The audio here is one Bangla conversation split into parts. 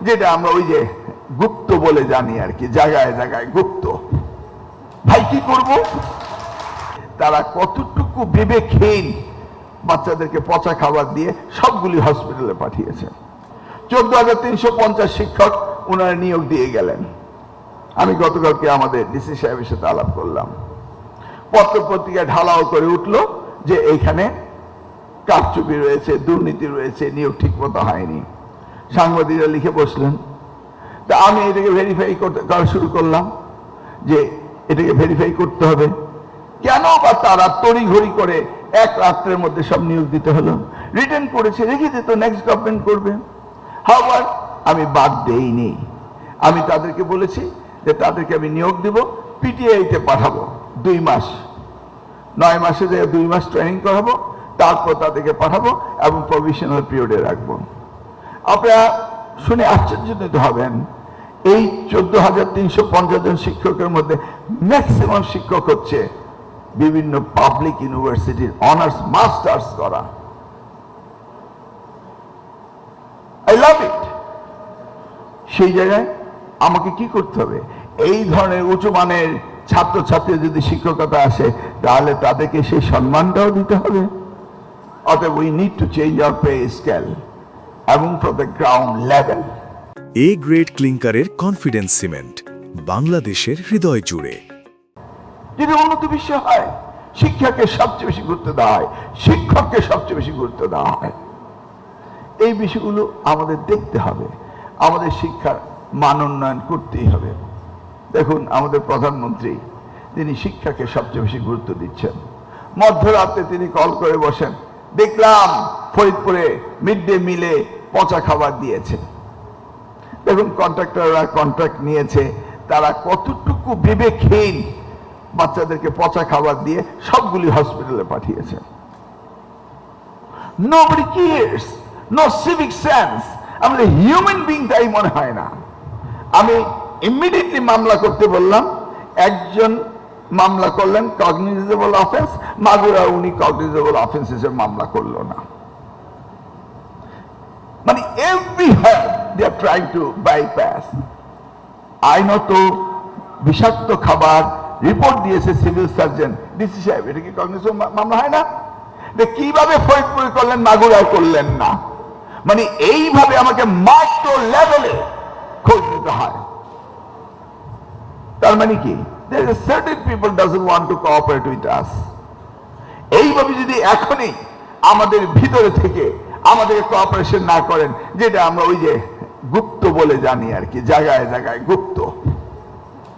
যেটা আমরা ওই যে গুপ্ত বলে জানি আর কি, জায়গায় জায়গায় গুপ্ত। ভাই কি করব? তারা কতটুকু বিবেকহীন, বাচ্চাদেরকে পচা খাবার দিয়ে সবগুলি হসপিটালে পাঠিয়েছে। 14,350 শিক্ষক ওনারা নিয়োগ দিয়ে গেলেন। আমি গতকালকে আমাদের ডিসি সাহেবের সাথে আলাপ করলাম। পত্র পত্রিকায় ঢালাও করে উঠলো যে এইখানে কারচুপি রয়েছে, দুর্নীতি রয়েছে, নিয়োগ ঠিক মতো হয়নি। সাংবাদিকরা লিখে বসলেন। তা আমি এটাকে ভেরিফাই করা শুরু করলাম যে এটাকে ভেরিফাই করতে হবে। কেন বা তারা তড়িঘড়ি করে এক রাত্রের মধ্যে সব নিয়োগ দিতে হলো? রিটার্ন করেছে, রেখে দিত, নেক্সট গভর্নমেন্ট করবে। হাওয়ার আমি বাদ দেইনি। আমি তাদেরকে বলেছি যে তাদেরকে আমি নিয়োগ দিব, পিটিআইতে পাঠাবো 2 মাস, 9 মাসে যে 2 মাস ট্রেনিং করাবো, তারপর তাদেরকে পাঠাবো এবং প্রভিশনাল পিরিয়ডে রাখবো। আপনারা শুনে আশ্চর্যজনিত হবেন, এই 14,350 জন শিক্ষকের মধ্যে ম্যাক্সিমাম শিক্ষক হচ্ছে বিভিন্ন পাবলিক ইউনিভার্সিটির অনার্স মাস্টার্স করা। আই লাভ ইট। সেই জায়গায় আমাকে কি করতে হবে? এই ধরনের উঁচু মানের ছাত্রছাত্রী যদি শিক্ষকতা আসে, তাহলে তাদেরকে সেই সম্মানটাও দিতে হবে। অতএব we need to change our pay scale এবং for the ground level. A grade ক্লিংকারের কনফিডেন্স সিমেন্ট, বাংলাদেশের হৃদয় জুড়ে। যদি উন্নত বিশ্ব হয়, শিক্ষাকে সবচেয়ে বেশি গুরুত্ব দেওয়া হয়, শিক্ষককে সবচেয়ে বেশি গুরুত্ব দেওয়া হয়। এই বিষয়গুলো আমাদের দেখতে হবে। আমাদের শিক্ষার মান উন্নয়ন করতেই হবে। দেখুন, আমাদের প্রধানমন্ত্রী, তিনি শিক্ষাকে সবচেয়ে বেশি গুরুত্ব দিচ্ছেন। মধ্যরাতে তিনি কল করে বসেন, দেখলাম ফরিদপুরে মিড ডে মিলে পচা খাবার দিয়েছে। দেখুন, কন্ট্রাক্টররা কন্ট্রাক্ট নিয়েছে, তারা কতটুকু বিবেকহীন, বাচ্চাদেরকে পচা খাবার দিয়ে সবগুলি হসপিটালে পাঠিয়েছে। Nobody cares, no civic sense। আমাদের হিউম্যান বিং তাই মনে হয় না। আমি ইমিডিয়েটলি মামলা করতে বললাম, একজন মামলা করলেন কগনিজেবল অফেন্স, মাগুরা উনি কগনিজেবল অফেন্স হিসেবে মামলা করলো না। মানে এভরিহ্যার দে আর ট্রাইং টু বাইপাস। আইনত বিষাক্ত খাবার রিপোর্ট দিয়েছে সিভিল সার্জন, ডিসি সাহেব, এটা কি কগনিজেবল মামলা হয় না? কিভাবে ফরিদপুরে করলেন, মাগুরায় করলেন না? মানে এইভাবে আমাকে মাইক্রো লেভেলে খোঁজ নিতে হয়। তার মানে কি, there is a certain people doesn't want to cooperate with us। এইভাবে যদি এখনই আমাদের ভিতরে থেকে আমাদের কোঅপারেশন না করেন, যেটা আমরা ওই যে গুপ্ত বলে জানি আর কি, জায়গায় জায়গায় গুপ্ত।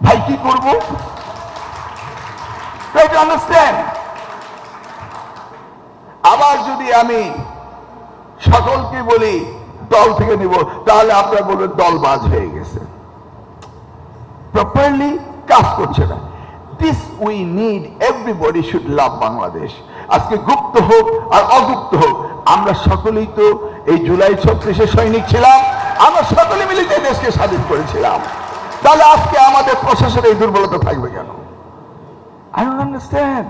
ভাই কি করব? Try to understand। আবার যদি আমি সকলকে বলি দল থেকে নিব, তাহলে আপনারা বলবেন দলবাজ হয়ে গেছে, প্রপারলি কাজ করছে না। This we need, everybody should love Bangladesh. আজকে গুপ্ত হোক আর অগুপ্ত হোক, আমরা সকলেই তো এই জুলাই 36-এর সৈনিক ছিলাম। আমরা সকলে মিলে যে দেশকে স্বাধীন করেছিলাম, তাহলে আজকে আমাদের প্রশাসনের এই দুর্বলতা থাকবে কেন? I don't understand।